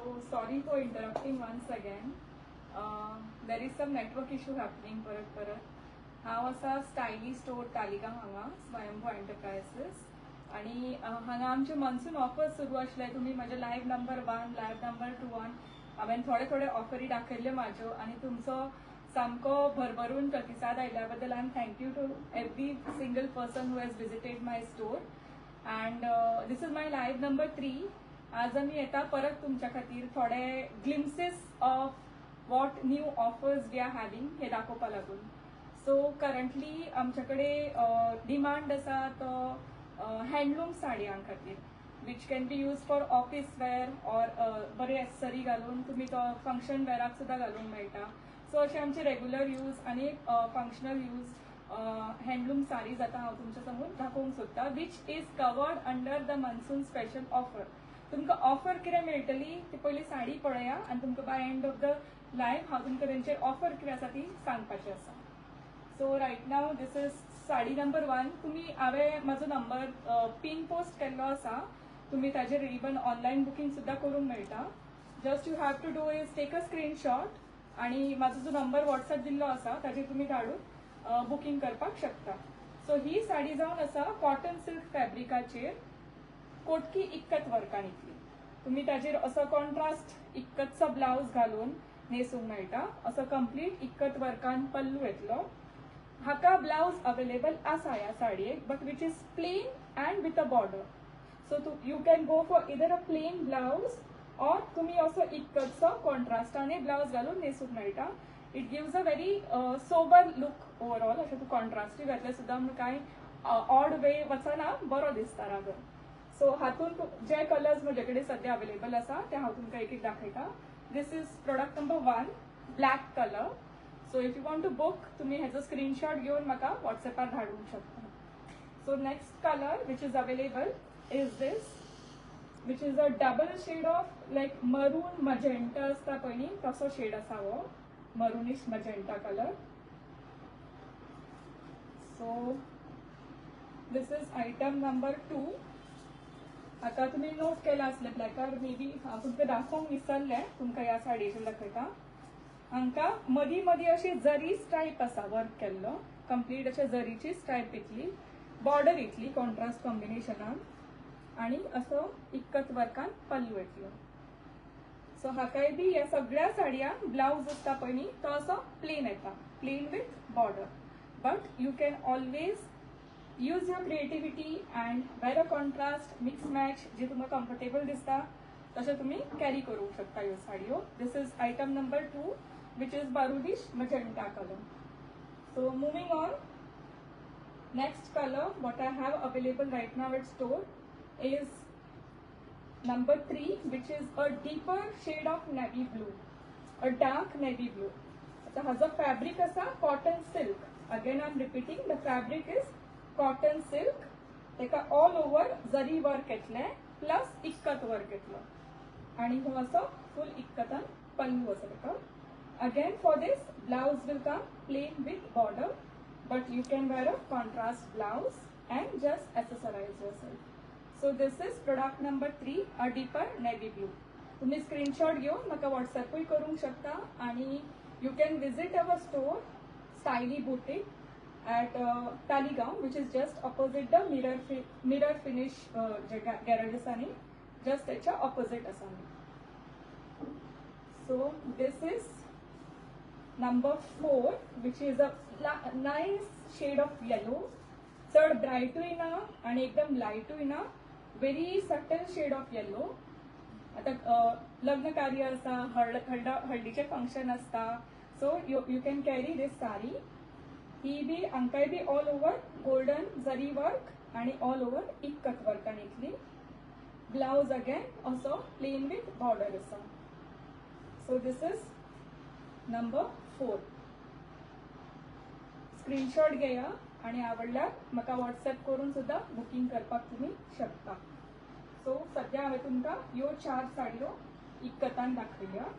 So sorry for interrupting once again. There is some network issue happening परत. हांव आसा स्टायली store Taleigao हांगा स्वयंभू एंटरप्राइजेस आणि हांगा आमचे मनसून ऑफर्स सुरू आसले. तुम्ही माझे लाईव्ह नंबर 1 लाईव्ह नंबर 2 हांवें थोडे ऑफरी दाखयल्यो म्हाज्यो आणि तुमचो सामको भरभरून प्रतिसाद आयल्या बद्दल I am thank you to every single person who has visited my store. And this is my live number 3. आज आम्ही येता परत तुमच्या खातीर थोडे glimpses of what new offers we are having हे दाखोवपा लागून. सो करंटली आमच्याकडे डिमांड आसा तो हँडलूम साडयां खातीर which can be use for office wear or बरे एक्सेसरी घालून तुम्ही तो फंक्शन वेअराक सुद्धा घालूंक मेळटा. सो अशें आमचे रेग्युलर यूज आनी फंक्शनल यूज हँडलूम साडीज आतां हांव तुमच्या समोर दाखोवंक सोदता which is covered under the monsoon special offer. तुमकां ऑफर कितें मेळटली ती पयली साडी पळया आनी तुमकां by end of the live हांव तुमकां तेंचेर ऑफर कितें आसा ती सांगपाचें आसा. So right now this is sari number 1. तुम्ही हांवें म्हाजो नंबर पिन पोस्ट केल्लो आसा. तुम्ही ताजेर इवन ऑनलायन बुकींग सुद्धा करूंक मेळटा. Just you have to do is take a screenshot आणि म्हाजो जो नंबर व्हॉट्सअप दिल्लो आसा ताजेर तुम्ही धाडून बुकींग करपाक शकता. सो ही साडी जावन आसा कॉटन सिल्क फॅब्रिकाचेर कोटकी इक्कत वर्कान येतली. तुम्ही ताजेर असो कॉन्ट्रास्ट इक्कतचो ब्लाउज घालून न्हेसूंक मेळटा. असो कंप्लीट इक्कत वर्कान पल्लू येतलो. हाका ब्लाउज अवेलेबल आसा ह्या साडयेक but which is plain and with a border. So you can go for either a plain blouse or तुम्ही असो इक्कतचो कॉन्ट्रास्टाने ब्लाउज घालून न्हेसूंक मेळटा. It gives a very sober look overall. अशें तूं कॉन्ट्रास्टी घातलें सुद्दां कांय ऑड वे वचना, बरो दिसता रागर. सो हातून जे कलर्स म्हजे कडेन सद्या अवेलेबल आसा ते हांव तुमकां एक दाखयता. This is product number 1 black colour. So if you want to book तुम्ही हेजो स्क्रीनशॉट घेवन म्हाका व्हॉट्सएपार धाडूंक शकता. So next colour which is available is this which is a double shade of like maroon magenta आसता पळय न्ही तसो शेड आसा हो maroonish magenta colour. So this is item number 2. आता तुम्ही नोट केला असले ब्लॅकार मे बी हांव तुमकां दाखोवंक विसरलें. तुमकां ह्या साडयेचेर दाखयता. हांकां मदीं मदीं अशी जरी स्ट्रायप आसा वर्क केल्लो. कंप्लीट अशें जरीची स्ट्रायप येतली. बॉर्डर येतली कॉन्ट्रास्ट कॉम्बिनेशनान आनी असो इक्कत वर्कान पल्लू येतलो. सो हाकाय बी ह्या सगळ्या साडयांक ब्लाउज आसता पळय न्ही तो असो प्लेन येता. Plain with border. But you can always use your creativity and wear a contrast mix match जे तुम्हाला comfortable दिसता तसे तुम्ही कॅरी करू शकता ह्यो साडयो. This is item number 2 which is maroonish magenta color. So moving on, next color what I have available right now at store is number 3 which is a deeper shade of navy blue, a dark navy blue. आता हा जो fabric असा cotton silk. Again I am repeating the fabric is cotton silk. तेका all over zari work येतलें plus ikat work येतलो आणि हो असो फुल इक्कतान पल्लू आसा तेका. Again for this blouse will come plain with border but you can wear a contrast blouse and just accessorise yourself. So this is product number 3 a deeper navy blue. तुम्ही screenshot घेऊन म्हाका व्हॉट्सॲपूय करूंक शकता आणि you can visit our store Styli boutique at Taligaon which is just opposite the mirror finish garage आसा न्ही just त्याच्या opposite आसा. So this is number 4 which is a nice shade of yellow. चड ब्रायटूय ना आणि एकदम लायटूय ना. very subtle shade of yellow. आता लग्न कार्य आसा हळदीचे फंक्शन आसता so you can carry this saree. ही बी हांकाय बी all over golden zari work आणि ऑल ओवर इक्कत वर्कान येतली. ब्लाउज अगेन असो प्लेन विथ बॉर्डर आसा. So this is number 4. Screenshot घेया आणि आवडल्यार म्हाका व्हॉट्सॲप करून सुद्धा बुकिंग करपाक तुम्ही शकता. सो सध्या हांवें तुमकां ह्यो 4 साडयो इक्कतान दाखयल्या.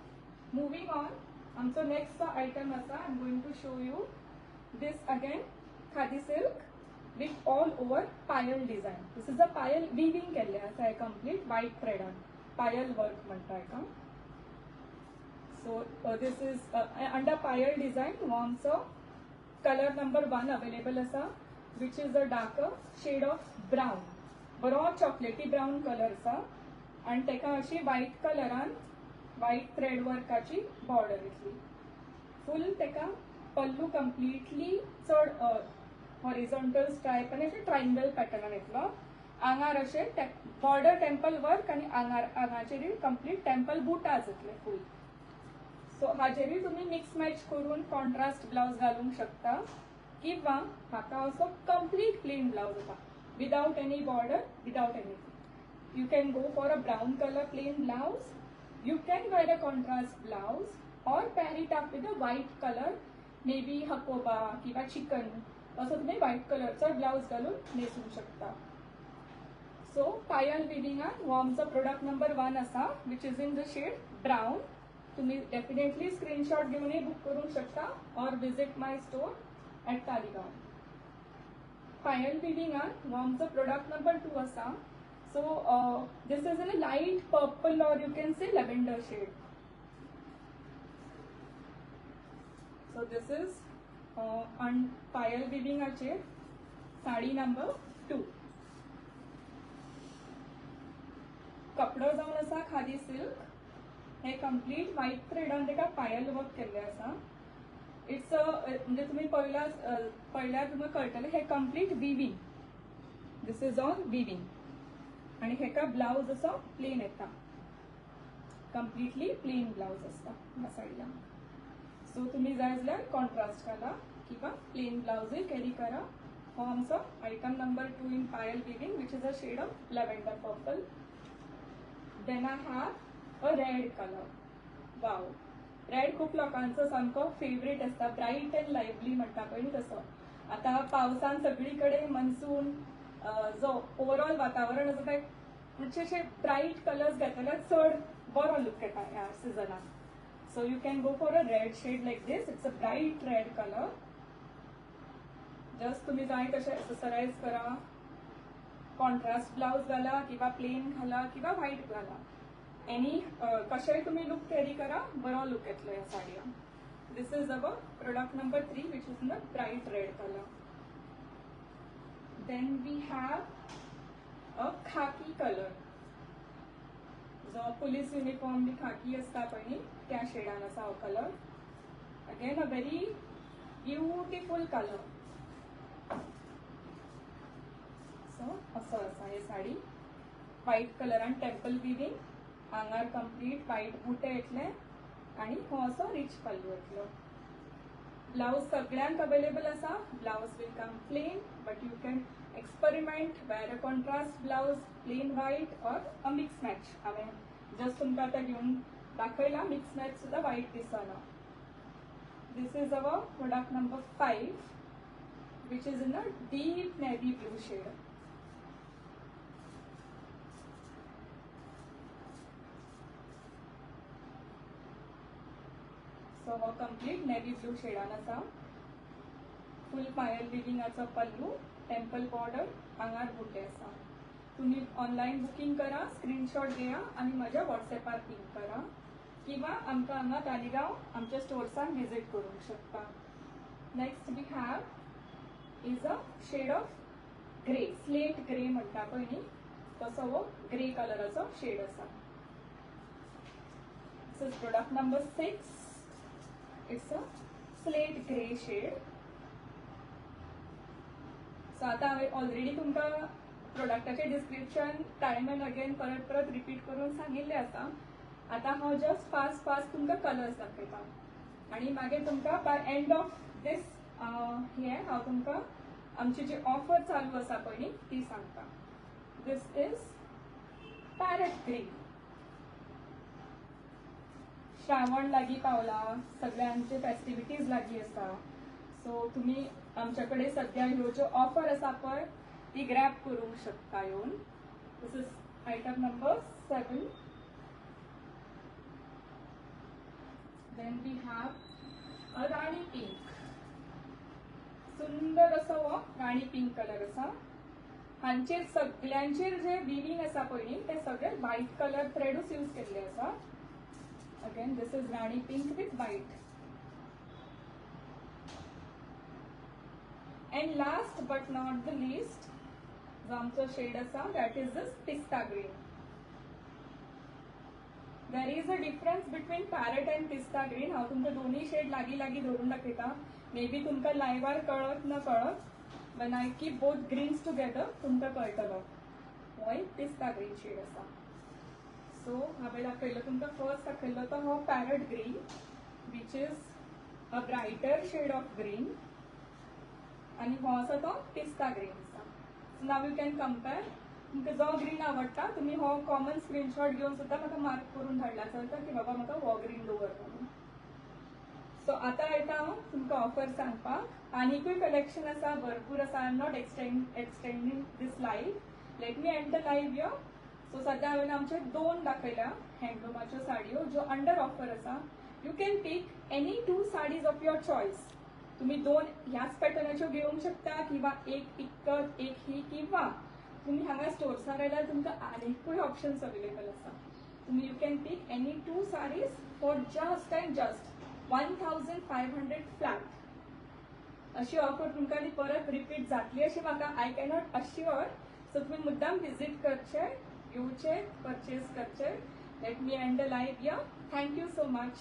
मुवींग ऑन आमचो नेक्स्ट जो आयटम आसा I am going to show you this again khadi silk with all over payal design. This is a payal weaving केल्ले आसा. कंप्लीट व्हाईट थ्रेडान पायल वर्क म्हणटा हेका. So this is under Payal design warms a color number 1 available asa, which is a darker shade of brown. बरो चॉकलेटी brown colour आसा आणि तेका अशी व्हाईट कलरान व्हाईट थ्रेड वर्काची बॉर्डर येतली. फुल तेका पल्लू कंप्लीटली चड हॉरिझॉन्टल स्ट्राइप आणि अशें ट्रायंगल पॅटर्नान येतलो. आंगार अशें बॉर्डर टेम्पल वर्क आणि आंगाचेर कंप्लीट टेम्पल बुटाज येतले फुल. सो हाजेरूय तुम्ही मिक्स मॅच करून कॉन्ट्रास्ट ब्लाउज घालूंक शकता किंवा हाका असो कंप्लीट प्लेन ब्लाउज येता without any border, without anything. You can go for a brown colour plain blouse. You can wear a contrast blouse or pair it up with a white colour, maybe Hakoba किंवा चिकन असो तुम्ही white कलरचा blouse घालून नेसूंक शकता. So Payal विविंगान वॉर्मचो product number 1 आसा, which is in the shade brown. तुम्ही डेफिनेटली स्क्रीनशॉट घेऊनही बुक करू शकता or visit my store at Taligaon. Payal विविंगान वॉर्मचो प्रोडक्ट नंबर 2 आसा. So this is in a light purple or you can say lavender shade. So this is Payal विविंगाचेर sari number 2. कपडो जावन आसा खादी सिल्क. हे कंप्लीट व्हाईट थ्रेडान तेका पायल वर्क केल्ले आसा. इट्स म्हणजे तुम्ही पळयल्यार तुमकां कळटलें हे complete viewing. This is all viewing आणि हेका ब्लाउज असो प्लेन येता. कंप्लीटली प्लेन ब्लाउज आसता ह्या साडीला. सो तुम्ही जाय जाल्यार कॉन्ट्रास्ट घाला किंवा प्लेन ब्लाउजूय कॅरी करा. हो आमचो आयटम नंबर 2 इन पायल weaving, which is a shade of lavender purple. Then I have a red colour. Wow, red खूप लोकांचो सामको फेवरेट असता. ब्राईट अँड लायव्हली म्हणटा पळय तसो. आता पावसान सगळीकडे मनसून जो ओवरऑल वातावरण आसा ते मातशे ब्राईट कलर्स घेतल्यार चड बरो लूक येता ह्या सिजनान. So you can go for a red shade like this. It's a bright red colour. Just तुम्ही जाय तशें एक्सरसाइज करा. कॉन्ट्रास्ट ब्लाउज घाला किंवा प्लेन घाला किंवा व्हाईट घाला. एनी कशेंय तुम्ही लुक कॅरी करा, बरो लुक येतलो ह्या साडयांक. This is our product number 3, which is in the bright red colour. Then we have a khaki colour. जो पुलीस युनिफॉर्म बी खाकी असता पळय त्या शेडान आसा हो colour. Again a very beautiful colour. So असो आसा ही साडी. व्हाईट कलरान टेम्पल विविंग, आंगार कंप्लीट व्हाईट बुटे येतले आणि हो असो रिच पल्लू येतलो. ब्लाउज सगळ्यांक अवेलेबल आसा. Blouse will come plain, but you can experiment wear a contrast blouse, plain white or a mix match. हांवें जस्ट तुमकां आतां घेवन दाखयला. मिक्स मॅच सुद्धा व्हाईट दिसना. This is our product number 5, which is in a deep navy blue shade. So हो complete navy blue शेडान आसा. फुल पायल विविंगाचो पल्लू, टेम्पल बॉर्डर, आंगार बुटे आसा. तुम्ही ऑनलाईन बुकिंग करा, स्क्रीनशॉट घेया आणि माझ्या व्हॉट्सॲपार पिंग करा किंवा आमकां हांगा तालिगांव आमच्या स्टोर्सान विजीट करूंक शकता. Next we have is a shade of grey. Slate grey म्हणटा पळय न्ही तसो हो ग्रे कलराचो शेड आसा. This is product number 6. It's a slate grey shade. So आता हांवें ऑलरेडी तुमकां प्रोडक्टाचें डिस्क्रिप्शन टायम एंड अगेन परत रिपीट करून सांगिल्लें आसा. आतां हांव जस्ट फास्ट तुमकां कलर्स दाखयता आणि मागीर तुमकां बाय एंड ऑफ दीस हांव तुमकां आमची जी ऑफर चालू आसा पळय न्ही ती सांगता. दिस इज पॅरट ग्रीन. श्रावण लागीं पावला, सगळ्यांचे फेस्टिविटीज लागीं आसा. सो तुम्ही आमच्याकडे सध्या ह्यो ज्यो ऑफर आसा पळय ती ग्रॅब करूंक शकता येवन. This is item number 7. Then we have a rani pink. सुंदर असो हो राणी पिंक कलर आसा. हांचेर सगळ्यांचेर जे विविंग आसा पळय न्ही ते सगळे व्हाईट कलर थ्रेडूच यूज केल्ले आसा. Again, this is Rani pink with white. And last but not the least, जो आमचो शेड असा, that is this pista green. There is a difference between parrot and pista green. हांव तुमकां दोन्ही shade लागी लागी धरून दाखयता. Maybe तुमकां लायव्हार कळत न कळत. When I keep both greens together, तुमकां कळटलो. हो एक pista green शेड असा. So हांवें दाखयलो तुमकां फर्स्ट दाखयलो तो हो parrot green, which is a brighter shade of green. आणि हो आसा तो पिस्ता ग्रीन आसा. So now you can compare. तुमकां जो ग्रीन आवडटा तुम्ही हो कॉमन स्क्रीनशॉट घेवन सुद्दां म्हाका मार्क करून धाडला चलता की बाबा म्हाका हो ग्रीन दवर म्हणून. सो आतां येता हांव तुमकां ऑफर सांगपाक. आनीकूय कलेक्शन आसा, भरपूर आसा. I am not extending this live. Let me end the live यो. सो सद्या हांवें आमचे 2 दाखयल्या हँडलुमाच्यो साडयो ज्यो अंडर ऑफर आसा. You can take any 2 saris of your choice. तुम्ही 2 ह्याच पॅटर्नाच्यो घेवंक शकता किंवा एक इकत एक ही, किंवा तुम्ही हांगा स्टोर्सार आयल्यार तुमकां आनीकूय ऑप्शन्स अवेलेबल आसा. तुम्ही you can pick any 2 saris for just and just 1500 flat. अशी ऑफर तुमकां ती परत रिपीट जातली अशी म्हाका आय कॅनॉट अश्युअर. सो तुम्ही मुद्दाम विजीट करचे, येवचे, परचेज करचे. Late me end the live here. Thank you so much.